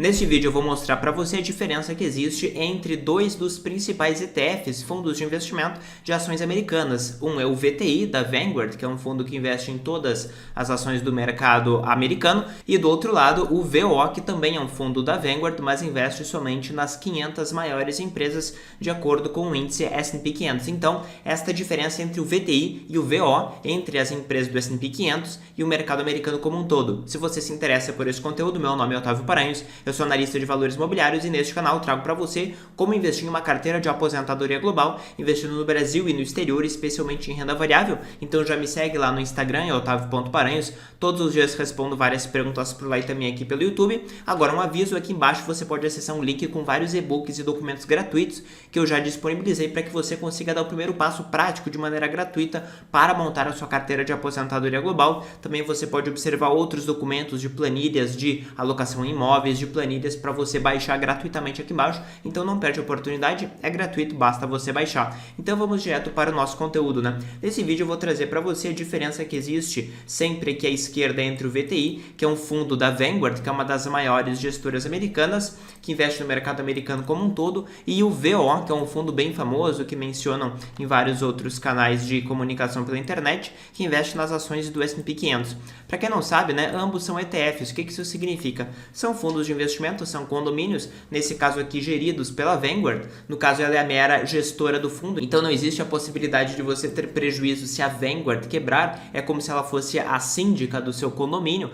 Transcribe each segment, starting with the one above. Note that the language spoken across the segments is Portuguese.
Neste vídeo eu vou mostrar para você a diferença que existe entre dois dos principais ETFs, fundos de investimento de ações americanas. Um é o VTI da Vanguard, que é um fundo que investe em todas as ações do mercado americano, e do outro lado o VO, que também é um fundo da Vanguard, mas investe somente nas 500 maiores empresas de acordo com o índice S&P 500. Então, esta diferença entre o VTI e o VO, entre as empresas do S&P 500 e o mercado americano como um todo. Se você se interessa por esse conteúdo, meu nome é Otávio Paranhos, eu sou analista de valores imobiliários e neste canal trago para você como investir em uma carteira de aposentadoria global, investindo no Brasil e no exterior, especialmente em renda variável. Então já me segue lá no Instagram, é otavio.paranhos. Todos os dias respondo várias perguntas por lá e também aqui pelo YouTube. Agora um aviso, aqui embaixo você pode acessar um link com vários e-books e documentos gratuitos que eu já disponibilizei para que você consiga dar o primeiro passo prático de maneira gratuita para montar a sua carteira de aposentadoria global. Também você pode observar outros documentos de planilhas de alocação em imóveis, de planilhas para você baixar gratuitamente aqui embaixo. Então não perde a oportunidade, é gratuito, basta você baixar. Então vamos direto para o nosso conteúdo, né? Nesse vídeo eu vou trazer para você a diferença que existe sempre que a esquerda entre o VTI, que é um fundo da Vanguard, que é uma das maiores gestoras americanas, que investe no mercado americano como um todo, e o VO, que é um fundo bem famoso, que mencionam em vários outros canais de comunicação pela internet, que investe nas ações do S&P 500. Para quem não sabe, né, ambos são ETFs. O que isso significa? São fundos de investimento, são condomínios, nesse caso aqui geridos pela Vanguard. No caso, ela é a mera gestora do fundo, então não existe a possibilidade de você ter prejuízo se a Vanguard quebrar. É como se ela fosse a síndica do seu condomínio.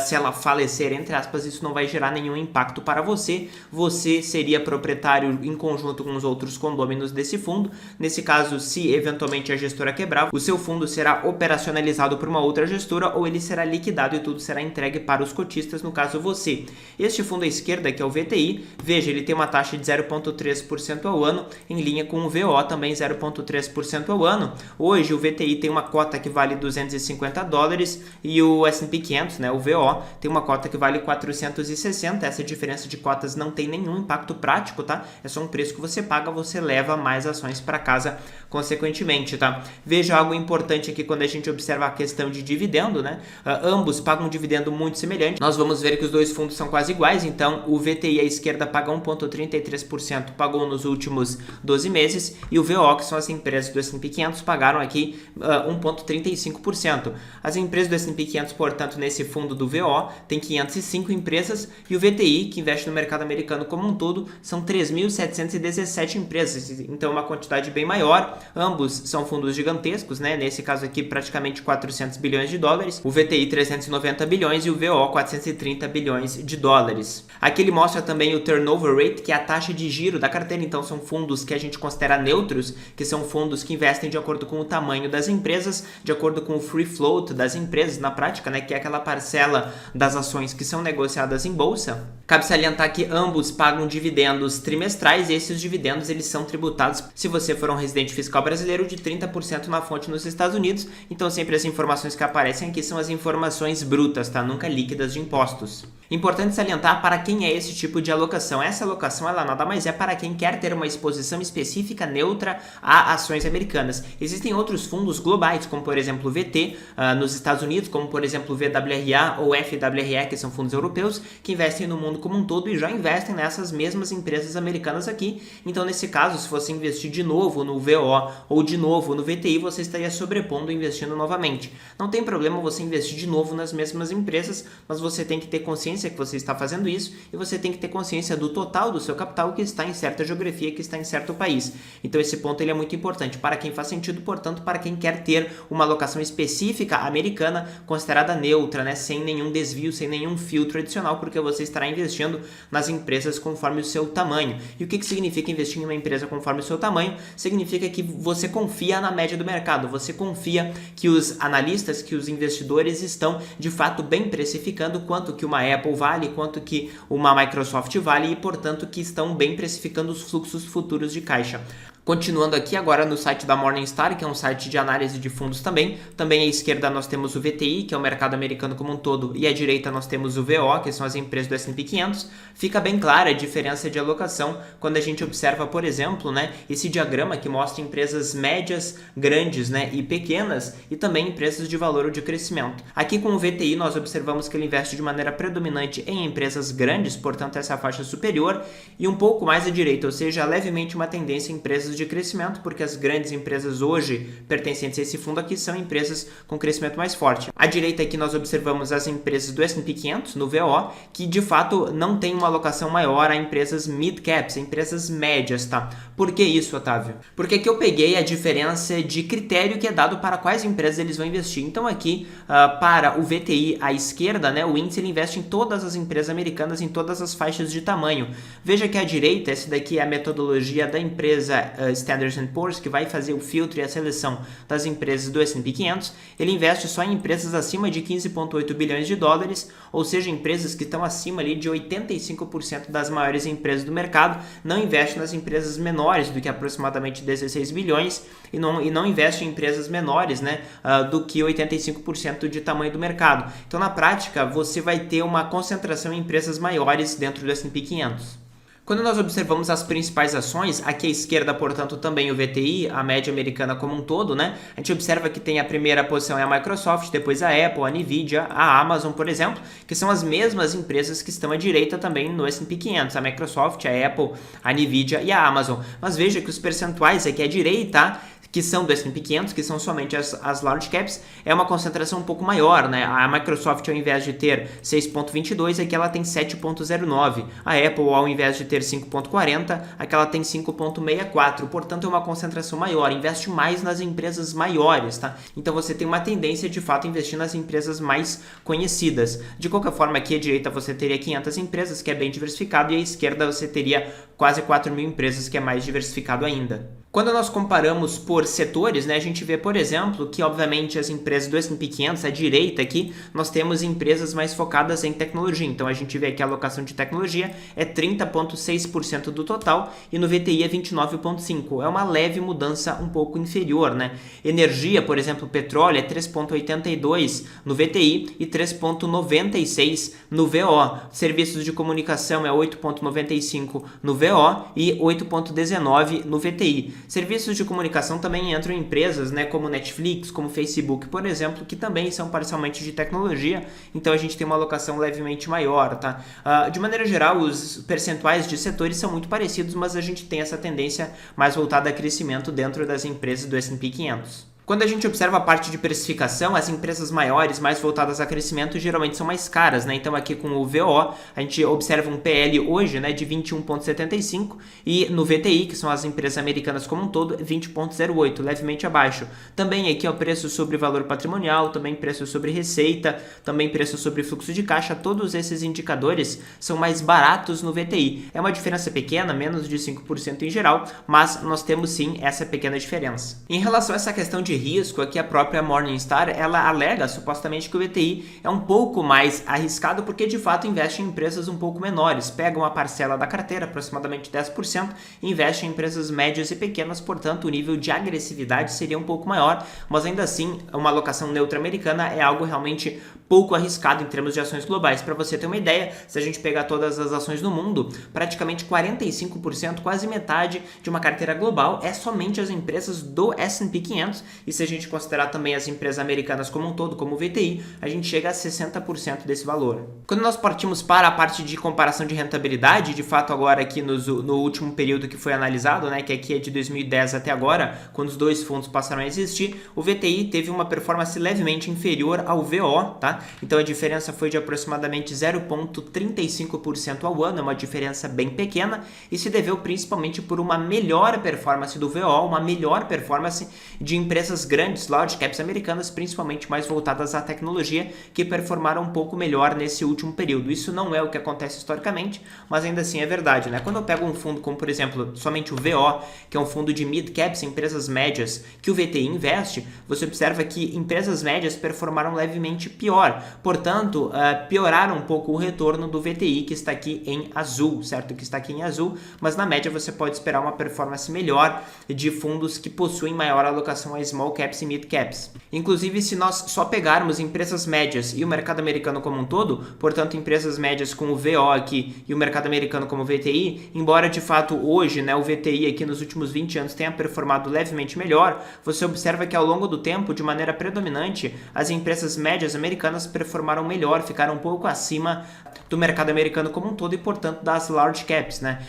Se ela falecer, entre aspas, isso não vai gerar nenhum impacto para você. Você seria proprietário em conjunto com os outros condôminos desse fundo. Nesse caso, se eventualmente a gestora quebrar, o seu fundo será operacionalizado por uma outra gestora ou ele será liquidado e tudo será entregue para os cotistas, no caso você. Este fundo à esquerda, que é o VTI, veja, ele tem uma taxa de 0,3% ao ano, em linha com o VO, também 0,3% ao ano. Hoje o VTI tem uma cota que vale $250 e o S&P 500, né, o VO, tem uma cota que vale 460. Essa diferença de cotas não tem nenhum impacto prático, tá? É só um preço que você paga, você leva mais ações para casa consequentemente, tá? Veja algo importante aqui quando a gente observa a questão de dividendo, né? Ambos pagam um dividendo muito semelhante. Nós vamos ver que os dois fundos são quase iguais, então o VTI à esquerda paga 1,33%, pagou nos últimos 12 meses, e o VO, que são as empresas do S&P 500, pagaram aqui 1,35%. As empresas do S&P 500, portanto, nesse fundo do VO, tem 505 empresas, e o VTI, que investe no mercado americano como um todo, são 3.717 empresas, então uma quantidade bem maior. Ambos são fundos gigantescos, né? Nesse caso aqui, praticamente 400 bilhões de dólares, o VTI 390 bilhões e o VO 430 bilhões de dólares. Aqui ele mostra também o turnover rate, que é a taxa de giro da carteira. Então são fundos que a gente considera neutros, que são fundos que investem de acordo com o tamanho das empresas, de acordo com o free float das empresas na prática, né, que é aquela parcela das ações que são negociadas em bolsa. Cabe salientar que ambos pagam dividendos trimestrais, e esses dividendos eles são tributados, se você for um residente fiscal brasileiro, de 30% na fonte nos Estados Unidos. Então sempre as informações que aparecem aqui são as informações brutas, tá? Nunca líquidas de impostos. Importante salientar para quem é esse tipo de alocação. Essa alocação ela nada mais é para quem quer ter uma exposição específica neutra a ações americanas. Existem outros fundos globais, como por exemplo o VT nos Estados Unidos, como por exemplo o VWA ou FWRE, que são fundos europeus, que investem no mundo como um todo e já investem nessas mesmas empresas americanas aqui. Então nesse caso, se você investir de novo no VO ou de novo no VTI, você estaria sobrepondo e investindo novamente. Não tem problema você investir de novo nas mesmas empresas, mas você tem que ter consciência que você está fazendo isso, e você tem que ter consciência do total do seu capital que está em certa geografia, que está em certo país. Então esse ponto ele é muito importante para quem faz sentido, portanto, para quem quer ter uma alocação específica americana considerada neutra, né, sem nenhum desvio, sem nenhum filtro adicional, porque você estará investindo nas empresas conforme o seu tamanho. E o que significa investir em uma empresa conforme o seu tamanho? Significa que você confia na média do mercado, você confia que os analistas, que os investidores estão de fato bem precificando quanto que uma Apple vale, quanto que uma Microsoft vale, e portanto que estão bem precificando os fluxos futuros de caixa. Continuando aqui agora no site da Morningstar, que é um site de análise de fundos também. Também à esquerda nós temos o VTI, que é o mercado americano como um todo, e à direita nós temos o VO, que são as empresas do S&P 500. Fica bem clara a diferença de alocação quando a gente observa, por exemplo, né, esse diagrama que mostra empresas médias, grandes, né, e pequenas, e também empresas de valor ou de crescimento. Aqui com o VTI nós observamos que ele investe de maneira predominante em empresas grandes, portanto essa é a faixa superior, e um pouco mais à direita, ou seja, levemente uma tendência em empresas de crescimento, porque as grandes empresas hoje pertencentes a esse fundo aqui são empresas com crescimento mais forte. À direita aqui nós observamos as empresas do S&P 500, no VO, que de fato não tem uma alocação maior a empresas mid-caps, empresas médias, tá? Por que isso, Otávio? Porque aqui eu peguei a diferença de critério que é dado para quais empresas eles vão investir. Então aqui, para o VTI à esquerda, né, o índice ele investe em todas as empresas americanas, em todas as faixas de tamanho. Veja que à direita, essa daqui é a metodologia da empresa Standard & Poor's, que vai fazer o filtro e a seleção das empresas do S&P 500, ele investe só em empresas acima de 15,8 bilhões de dólares, ou seja, empresas que estão acima ali de 85% das maiores empresas do mercado, não investe nas empresas menores do que aproximadamente 16 bilhões e não investe em empresas menores, né, do que 85% de tamanho do mercado. Então, na prática, você vai ter uma concentração em empresas maiores dentro do S&P 500. Quando nós observamos as principais ações, aqui à esquerda, portanto, também o VTI, a média americana como um todo, né? A gente observa que tem a primeira posição é a Microsoft, depois a Apple, a Nvidia, a Amazon, por exemplo, que são as mesmas empresas que estão à direita também no S&P 500, a Microsoft, a Apple, a Nvidia e a Amazon. Mas veja que os percentuais aqui à direita, que são do S&P 500, que são somente as large caps, é uma concentração um pouco maior, né? A Microsoft, ao invés de ter 6,22, aqui ela tem 7,09. A Apple, ao invés de ter 5,40, aqui ela tem 5,64. Portanto, é uma concentração maior, investe mais nas empresas maiores, tá? Então, você tem uma tendência, de fato, a investir nas empresas mais conhecidas. De qualquer forma, aqui à direita você teria 500 empresas, que é bem diversificado, e à esquerda você teria quase 4.000 empresas, que é mais diversificado ainda. Quando nós comparamos por setores, né, a gente vê, por exemplo, que obviamente as empresas do S&P 500, à direita aqui, nós temos empresas mais focadas em tecnologia. Então a gente vê aqui a alocação de tecnologia é 30,6% do total e no VTI é 29,5%. É uma leve mudança um pouco inferior, né? Energia, por exemplo, petróleo é 3,82% no VTI e 3,96% no VO. Serviços de comunicação é 8,95% no VO e 8,19% no VTI. Serviços de comunicação também entram em empresas, né, como Netflix, como Facebook, por exemplo, que também são parcialmente de tecnologia, então a gente tem uma alocação levemente maior, tá? De maneira geral, os percentuais de setores são muito parecidos, mas a gente tem essa tendência mais voltada a crescimento dentro das empresas do S&P 500. Quando a gente observa a parte de precificação, as empresas maiores, mais voltadas a crescimento, geralmente são mais caras, né? Então aqui com o VO, a gente observa um PL hoje, né, de 21,75 e no VTI, que são as empresas americanas como um todo, 20,08, levemente abaixo. Também aqui é o preço sobre valor patrimonial, também preço sobre receita, também preço sobre fluxo de caixa, todos esses indicadores são mais baratos no VTI. É uma diferença pequena, menos de 5% em geral, mas nós temos sim essa pequena diferença. Em relação a essa questão de risco, aqui a própria Morningstar, ela alega supostamente que o VTI é um pouco mais arriscado porque de fato investe em empresas um pouco menores, pega uma parcela da carteira, aproximadamente 10%, e investe em empresas médias e pequenas, portanto o nível de agressividade seria um pouco maior, mas ainda assim uma alocação neutra americana é algo realmente pouco arriscado em termos de ações globais. Para você ter uma ideia, se a gente pegar todas as ações do mundo, praticamente 45%, quase metade de uma carteira global é somente as empresas do S&P 500, e se a gente considerar também as empresas americanas como um todo, como o VTI, a gente chega a 60% desse valor. Quando nós partimos para a parte de comparação de rentabilidade, de fato agora aqui no último período que foi analisado, né, que aqui é de 2010 até agora, quando os dois fundos passaram a existir, o VTI teve uma performance levemente inferior ao VO, tá? Então a diferença foi de aproximadamente 0,35% ao ano, é uma diferença bem pequena, e se deveu principalmente por uma melhor performance do VO, uma melhor performance de empresas empresas grandes, large caps americanas, principalmente mais voltadas à tecnologia, que performaram um pouco melhor nesse último período. Isso não é o que acontece historicamente, mas ainda assim é verdade, né? Quando eu pego um fundo como, por exemplo, somente o VO, que é um fundo de mid caps, empresas médias, que o VTI investe, você observa que empresas médias performaram levemente pior. Portanto, pioraram um pouco o retorno do VTI, que está aqui em azul, certo? Que está aqui em azul, mas na média você pode esperar uma performance melhor de fundos que possuem maior alocação a small caps e mid caps. Inclusive, se nós só pegarmos empresas médias e o mercado americano como um todo, portanto, empresas médias com o VO aqui e o mercado americano como o VTI, embora de fato hoje, né, o VTI aqui nos últimos 20 anos tenha performado levemente melhor, você observa que ao longo do tempo, de maneira predominante, as empresas médias americanas performaram melhor, ficaram um pouco acima do mercado americano como um todo e, portanto, das large caps, né?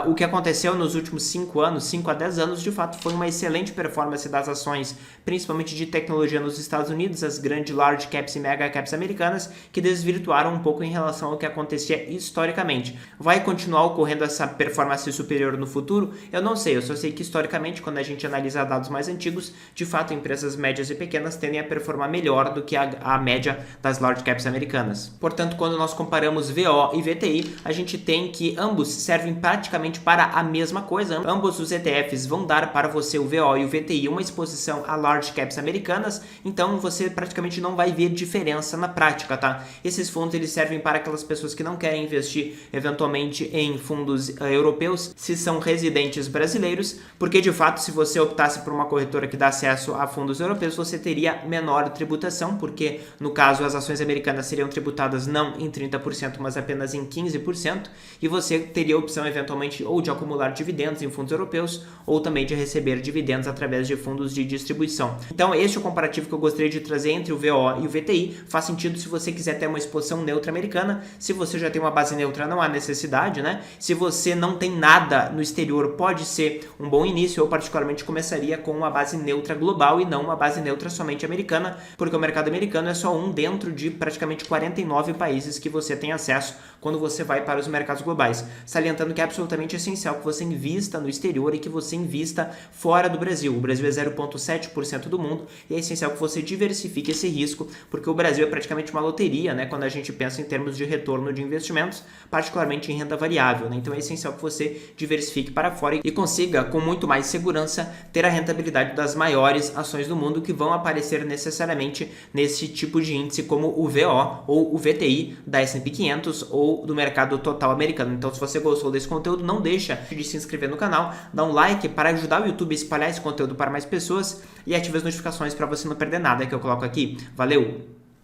O que aconteceu nos últimos 5 anos, 5 a 10 anos, de fato, foi uma excelente performance das ações, principalmente de tecnologia nos Estados Unidos, as grandes large caps e mega caps americanas, que desvirtuaram um pouco em relação ao que acontecia historicamente. Vai continuar ocorrendo essa performance superior no futuro? Eu não sei, eu só sei que historicamente, quando a gente analisa dados mais antigos, de fato, empresas médias e pequenas tendem a performar melhor do que a média das large caps americanas. Portanto, quando nós comparamos VO e VTI, a gente tem que ambos servem praticamente para a mesma coisa. Ambos os ETFs vão dar para você, o VO e o VTI, uma exposição a large caps americanas, então você praticamente não vai ver diferença na prática, tá? Esses fundos eles servem para aquelas pessoas que não querem investir eventualmente em fundos europeus, se são residentes brasileiros, porque de fato, se você optasse por uma corretora que dá acesso a fundos europeus, você teria menor tributação, porque no caso as ações americanas seriam tributadas não em 30%, mas apenas em 15%, e você teria a opção eventualmente ou de acumular dividendos em fundos europeus ou também de receber dividendos através de fundos de distribuição. Então este é o comparativo que eu gostaria de trazer entre o VO e o VTI. Faz sentido se você quiser ter uma exposição neutra americana. Se você já tem uma base neutra, não há necessidade, né? Se você não tem nada no exterior, pode ser um bom início. Eu particularmente começaria com uma base neutra global e não uma base neutra somente americana, porque o mercado americano é só um dentro de praticamente 49 países que você tem acesso quando você vai para os mercados globais. Salientando que é absolutamente essencial que você invista no exterior e que você invista fora do Brasil. O Brasil é 0,7% do mundo e é essencial que você diversifique esse risco, porque o Brasil é praticamente uma loteria, né, quando a gente pensa em termos de retorno de investimentos, particularmente em renda variável, né? Então é essencial que você diversifique para fora e consiga, com muito mais segurança, ter a rentabilidade das maiores ações do mundo que vão aparecer necessariamente nesse tipo de índice como o VO ou o VTI da S&P 500 ou do mercado total americano. Então, se você gostou desse conteúdo, não deixa de se inscrever no canal, dá um like para ajudar o YouTube a espalhar esse conteúdo para mais pessoas e ative as notificações para você não perder nada que eu coloco aqui. Valeu!